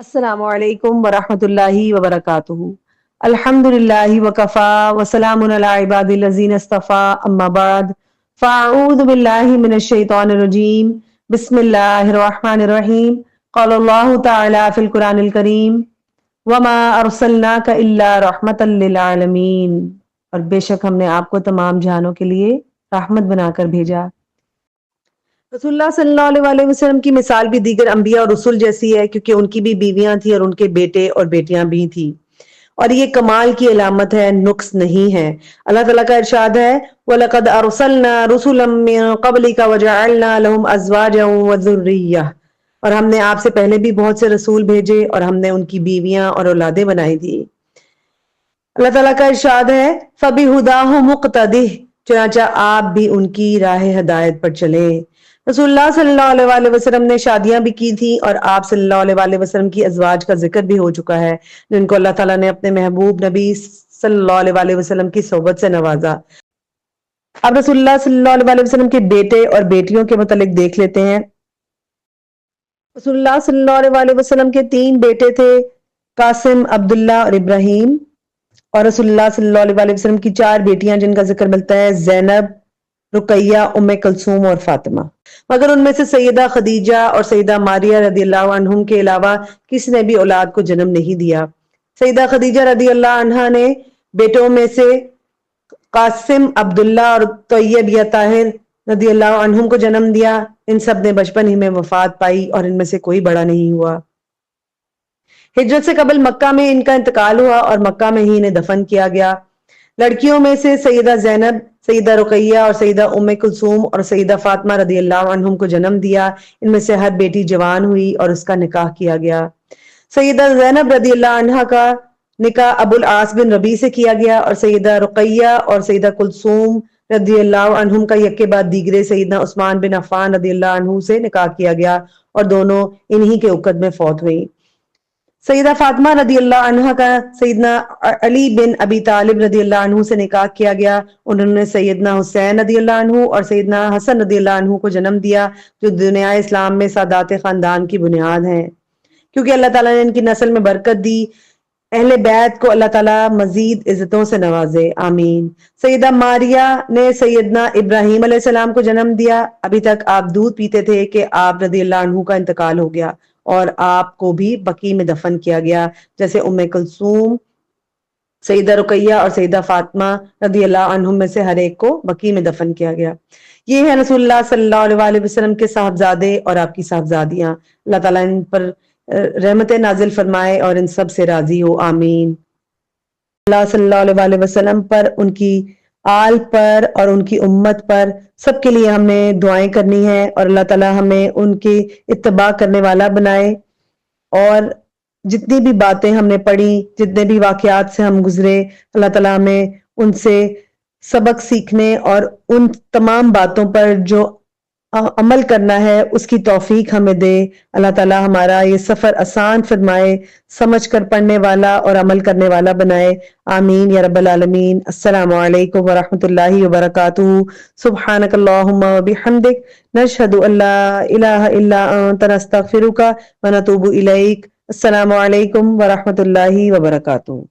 السلام علیکم ورحمۃ اللہ وبرکاتہ۔ الحمد للہ وکفا وسلام علی عباد الذین اصطفیٰ اما بعد فاعوذ باللہ من الشیطان الرجیم بسم اللہ الرحمن الرحیم قال اللہ تعالی فی القرآن الکریم وما ارسلناک الا رحمتا للعالمین، اور بے شک ہم نے آپ کو تمام جہانوں کے لیے رحمت بنا کر بھیجا۔ رسول اللہ صلی اللہ علیہ وسلم کی مثال بھی دیگر انبیاء اور رسول جیسی ہے، کیونکہ ان کی بھی بیویاں تھیں اور ان کے بیٹے اور بیٹیاں بھی تھیں، اور یہ کمال کی علامت ہے، نقص نہیں ہے۔ اللہ تعالیٰ کا ارشاد ہے وَلَقَدْ أَرْسَلْنَا رُسُلًا مِّن قَبْلِكَ وَجَعَلْنَا لَهُمْ أَزْوَاجًا وَذُرِّيَّةً، اور ہم نے آپ سے پہلے بھی بہت سے رسول بھیجے اور ہم نے ان کی بیویاں اور اولادیں بنائی تھی۔ اللہ تعالیٰ کا ارشاد ہے فَبِهُدَاهُ مُقْتَدِهْ، چنانچہ آپ بھی ان کی راہ ہدایت پر چلیں۔ رسول اللہ صلی اللہ علیہ وسلم نے شادیاں بھی کی تھیں، اور آپ صلی اللہ علیہ وسلم کی ازواج کا ذکر بھی ہو چکا ہے، جن کو اللہ تعالیٰ نے اپنے محبوب نبی صلی اللہ علیہ وسلم کی صحبت سے نوازا۔ اب رسول اللہ صلی اللہ علیہ وسلم کے بیٹے اور بیٹیوں کے متعلق دیکھ لیتے ہیں۔ رسول اللہ صلی اللہ علیہ وسلم کے 3 بیٹے تھے، قاسم، عبداللہ اور ابراہیم، اور رسول اللہ صلی اللہ علیہ وسلم کی 4 بیٹیاں جن کا ذکر ملتا ہے، زینب، رقیہ، ام کلثوم اور فاطمہ۔ مگر ان میں سے سیدہ خدیجہ اور سیدہ ماریہ رضی اللہ عنہم کے علاوہ کسی نے بھی اولاد کو جنم نہیں دیا۔ سیدہ خدیجہ رضی اللہ عنہا نے بیٹوں میں سے قاسم، عبداللہ اور طیب یا طاہر رضی اللہ عنہم کو جنم دیا۔ ان سب نے بچپن ہی میں وفات پائی اور ان میں سے کوئی بڑا نہیں ہوا۔ ہجرت سے قبل مکہ میں ان کا انتقال ہوا اور مکہ میں ہی انہیں دفن کیا گیا۔ لڑکیوں میں سے سیدہ زینب، سیدہ رقیہ اور سیدہ ام کلثوم اور سیدہ فاطمہ رضی اللہ عنہم کو جنم دیا۔ ان میں سے ہر بیٹی جوان ہوئی اور اس کا نکاح کیا گیا۔ سیدہ زینب رضی اللہ عنہا کا نکاح ابو العاص بن ربیع سے کیا گیا، اور سیدہ رقیہ اور سیدہ کلثوم رضی اللہ عنہم کا یک کے بعد دیگرے سیدنا عثمان بن عفان رضی اللہ عنہ سے نکاح کیا گیا، اور دونوں انہی کے عقد میں فوت ہوئیں۔ سیدہ فاطمہ رضی اللہ عنہا کا سیدنا علی بن ابی طالب رضی اللہ عنہ سے نکاح کیا گیا۔ انہوں نے سیدنا حسین رضی اللہ عنہ اور سیدنا حسن رضی اللہ عنہ کو جنم دیا، جو دنیا اسلام میں سادات خاندان کی بنیاد ہیں۔ کیونکہ اللہ تعالیٰ نے ان کی نسل میں برکت دی، اہل بیت کو اللہ تعالیٰ مزید عزتوں سے نوازے، آمین۔ سیدہ ماریہ نے سیدنا ابراہیم علیہ السلام کو جنم دیا۔ ابھی تک آپ دودھ پیتے تھے کہ آپ رضی اللہ عنہ کا انتقال ہو گیا، اور آپ کو بھی بقیع میں دفن کیا گیا، جیسے ام کلثوم، سیدہ رقیہ اور سیدہ فاطمہ رضی اللہ عنہم میں سے ہر ایک کو بقیع میں دفن کیا گیا۔ یہ ہے رسول اللہ صلی اللہ علیہ وسلم کے صاحبزادے اور آپ کی صاحبزادیاں۔ اللہ تعالیٰ ان پر رحمت نازل فرمائے اور ان سب سے راضی ہو، آمین۔ اللہ صلی اللہ علیہ وسلم پر، ان کی آل پر اور ان کی امت پر، سب کے لیے ہم نے دعائیں کرنی ہیں، اور اللہ تعالیٰ ہمیں ان کی اتباع کرنے والا بنائے، اور جتنی بھی باتیں ہم نے پڑھی، جتنے بھی واقعات سے ہم گزرے، اللہ تعالیٰ ہمیں ان سے سبق سیکھنے اور ان تمام باتوں پر جو عمل کرنا ہے اس کی توفیق ہمیں دے۔ اللہ تعالیٰ ہمارا یہ سفر آسان فرمائے، سمجھ کر پڑھنے والا اور عمل کرنے والا بنائے، آمین یا رب العالمین۔ السلام علیکم ورحمۃ اللہ وبرکاتہ۔ سبحانک اللہم وبحمدک، نشہد ان لا الہ الا انت، نستغفرک ونتوب الیک۔ السلام علیکم ورحمۃ اللہ وبرکاتہ۔